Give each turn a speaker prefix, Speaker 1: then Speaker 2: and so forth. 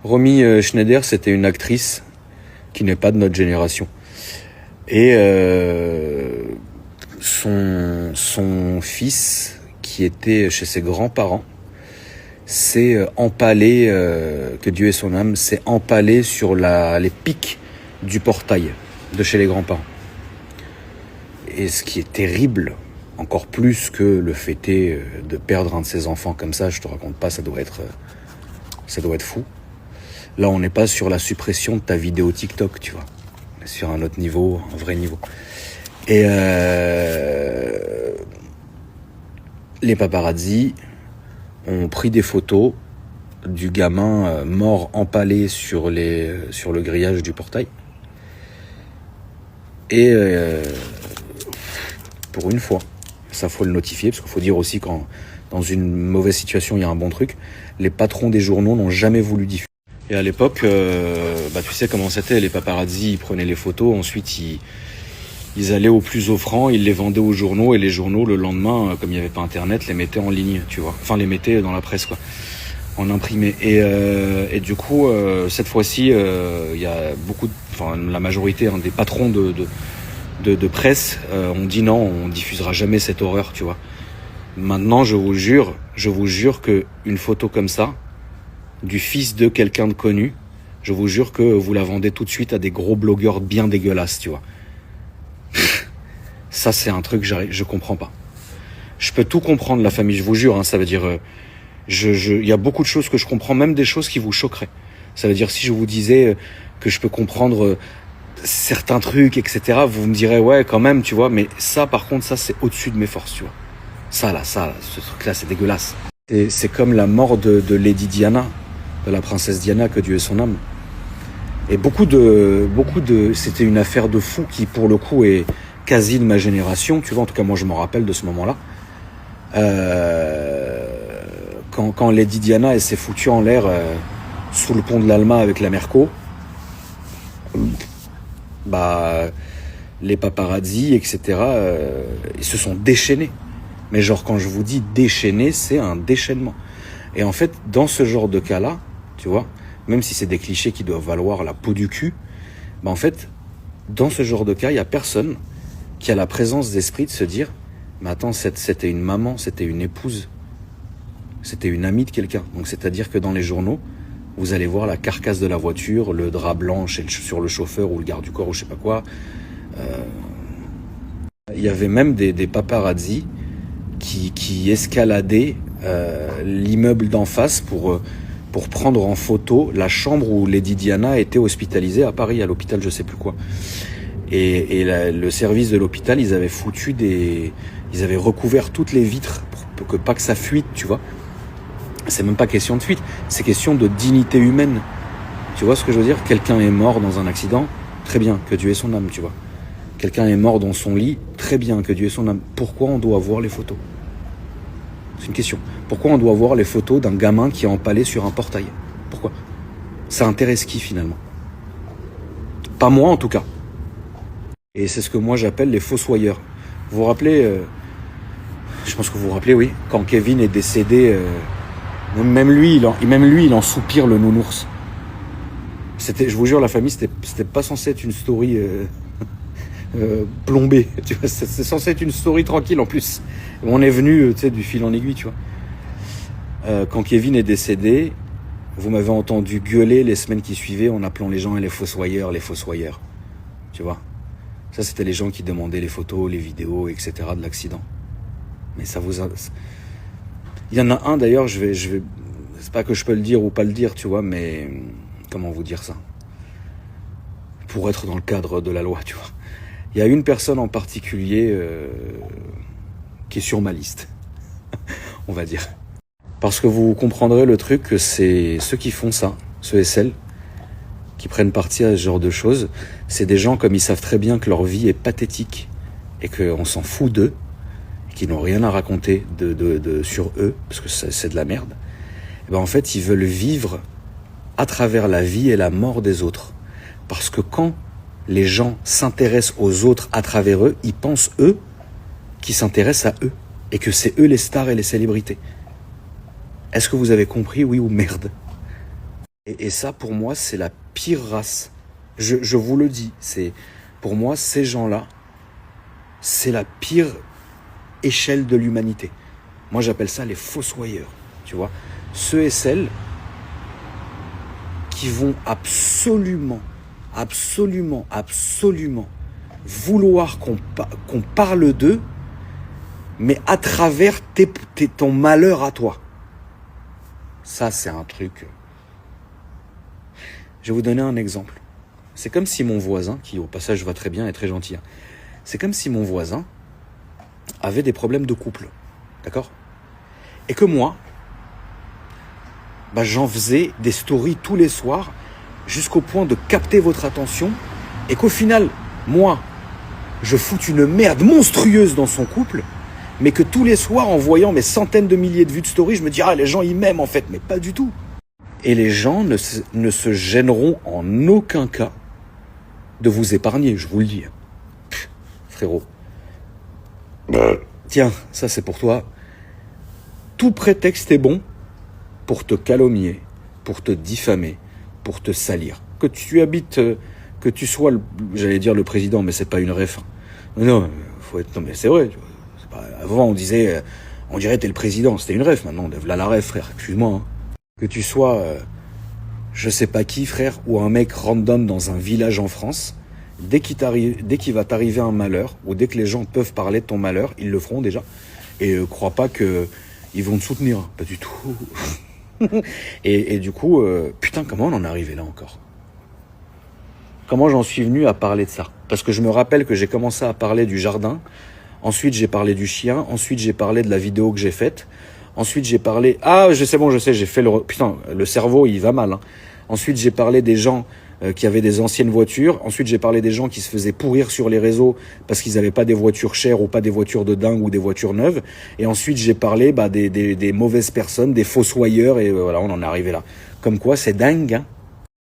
Speaker 1: Romy Schneider, c'était une actrice qui n'est pas de notre génération. Et son fils, qui était chez ses grands-parents, s'est empalé, que Dieu ait son âme, s'est empalé sur les pics du portail de chez les grands-parents. Et ce qui est terrible, encore plus que le fait est de perdre un de ses enfants comme ça, je te raconte pas, ça doit être fou. Là, on n'est pas sur la suppression de ta vidéo TikTok, tu vois. On est sur un autre niveau, un vrai niveau. Et les paparazzi ont pris des photos du gamin mort empalé sur le grillage du portail. Et pour une fois, ça faut le notifier, parce qu'il faut dire aussi quand dans une mauvaise situation il y a un bon truc, les patrons des journaux n'ont jamais voulu diffuser. Et à l'époque, tu sais comment c'était, les paparazzi, ils prenaient les photos, ensuite ils allaient au plus offrant, ils les vendaient aux journaux, et les journaux, le lendemain, comme il n'y avait pas internet, les mettaient en ligne, tu vois. Enfin, les mettaient dans la presse, quoi, en imprimé. Et du coup, cette fois-ci, il y a la majorité des patrons de presse ont dit non, on diffusera jamais cette horreur, tu vois. Maintenant, je vous jure que une photo comme ça, du fils de quelqu'un de connu, je vous jure que vous la vendez tout de suite à des gros blogueurs bien dégueulasses, tu vois. Ça, c'est un truc que je comprends pas. Je peux tout comprendre, la famille, je vous jure, ça veut dire... il y a beaucoup de choses que je comprends, même des choses qui vous choqueraient. Ça veut dire, si je vous disais que je peux comprendre certains trucs, etc., vous me direz, ouais, quand même, tu vois, mais ça, par contre, ça, c'est au-dessus de mes forces, tu vois. Ça, ce truc-là, c'est dégueulasse. C'est comme la mort de Lady Diana, de la princesse Diana, que Dieu ait son âme. Et beaucoup de, c'était une affaire de fou qui, pour le coup, est quasi de ma génération, tu vois, en tout cas, moi, je m'en rappelle de ce moment-là. Quand Lady Diana, elle s'est foutue en l'air sous le pont de l'Alma avec la Merco, les paparazzi, etc., ils se sont déchaînés. Mais genre, quand je vous dis déchaîner, c'est un déchaînement. Et en fait, dans ce genre de cas-là, tu vois, même si c'est des clichés qui doivent valoir la peau du cul, en fait, dans ce genre de cas, il n'y a personne qui a la présence d'esprit de se dire « Mais attends, c'était une maman, c'était une épouse, c'était une amie de quelqu'un. » Donc, c'est-à-dire que dans les journaux, vous allez voir la carcasse de la voiture, le drap blanc sur le chauffeur ou le garde du corps ou je sais pas quoi. Il y avait même des paparazzi qui escaladaient l'immeuble d'en face pour prendre en photo la chambre où Lady Diana était hospitalisée à Paris, à l'hôpital je sais plus quoi. Et le service de l'hôpital, ils avaient ils avaient recouvert toutes les vitres pour que pas que ça fuite, tu vois. C'est même pas question de fuite, c'est question de dignité humaine. Tu vois ce que je veux dire? Quelqu'un est mort dans un accident, très bien, que Dieu ait son âme, tu vois. Quelqu'un est mort dans son lit, très bien, que Dieu ait son âme. Pourquoi on doit voir les photos? C'est une question. Pourquoi on doit voir les photos d'un gamin qui est empalé sur un portail? Pourquoi? Ça intéresse qui finalement? Pas moi en tout cas. Et c'est ce que moi j'appelle les fossoyeurs. Vous vous rappelez, je pense que vous vous rappelez, oui, quand Kevin est décédé, même lui, il en soupire le nounours. Je vous jure, la famille, c'était pas censé être une story plombée. Tu vois, c'est censé être une story tranquille en plus. On est venu, tu sais, du fil en aiguille, tu vois. Quand Kevin est décédé, vous m'avez entendu gueuler les semaines qui suivaient en appelant les gens les fossoyeurs, tu vois. Ça, c'était les gens qui demandaient les photos, les vidéos, etc. de l'accident. Mais ça vous a... Il y en a un d'ailleurs, je vais... C'est pas que je peux le dire ou pas le dire, tu vois, mais... Comment vous dire ça? Pour être dans le cadre de la loi, tu vois. Il y a une personne en particulier qui est sur ma liste, on va dire. Parce que vous comprendrez le truc que c'est ceux qui font ça, ceux et celles qui prennent parti à ce genre de choses, c'est des gens comme ils savent très bien que leur vie est pathétique et qu'on s'en fout d'eux, et qu'ils n'ont rien à raconter sur eux, parce que c'est de la merde. Et en fait, ils veulent vivre à travers la vie et la mort des autres. Parce que quand les gens s'intéressent aux autres à travers eux, ils pensent, eux, qu'ils s'intéressent à eux. Et que c'est eux les stars et les célébrités. Est-ce que vous avez compris, oui ou merde? Et ça, pour moi, c'est la pire race. Je vous le dis, pour moi, ces gens-là, c'est la pire échelle de l'humanité. Moi, j'appelle ça les fossoyeurs, tu vois. Ceux et celles qui vont absolument vouloir qu'on parle d'eux, mais à travers ton malheur à toi. Ça, c'est un truc... Je vais vous donner un exemple. C'est comme si mon voisin, qui au passage va très bien et très gentil, c'est comme si mon voisin avait des problèmes de couple, d'accord? Et que moi, j'en faisais des stories tous les soirs jusqu'au point de capter votre attention et qu'au final, moi, je foute une merde monstrueuse dans son couple, mais que tous les soirs, en voyant mes centaines de milliers de vues de stories, je me dis « Ah, les gens, ils m'aiment en fait », mais pas du tout. Et les gens ne se gêneront en aucun cas de vous épargner, je vous le dis. Pff, frérot. Tiens, ça c'est pour toi. Tout prétexte est bon pour te calomnier, pour te diffamer, pour te salir. Que tu habites, que tu sois, j'allais dire le président, mais c'est pas une ref. Non, faut être, non mais c'est vrai. C'est pas, avant on disait, on dirait t'es le président, c'était une ref. Maintenant, là la ref, frère. Excuse-moi. Hein. Que tu sois, je sais pas qui, frère, ou un mec random dans un village en France, dès qu'il va t'arriver un malheur, ou dès que les gens peuvent parler de ton malheur, ils le feront déjà. Et crois pas que ils vont te soutenir, pas du tout. et du coup, putain, comment on en est arrivé là encore? Comment j'en suis venu à parler de ça? Parce que je me rappelle que j'ai commencé à parler du jardin, ensuite j'ai parlé du chien, ensuite j'ai parlé de la vidéo que j'ai faite, ensuite j'ai parlé... Ah, je sais, j'ai fait le... Putain, le cerveau, il va mal. Hein. Ensuite j'ai parlé des gens qui avaient des anciennes voitures. Ensuite, j'ai parlé des gens qui se faisaient pourrir sur les réseaux parce qu'ils n'avaient pas des voitures chères ou pas des voitures de dingue ou des voitures neuves. Et ensuite, j'ai parlé des mauvaises personnes, des fossoyeurs. Et voilà, on en est arrivé là. Comme quoi, c'est dingue, hein.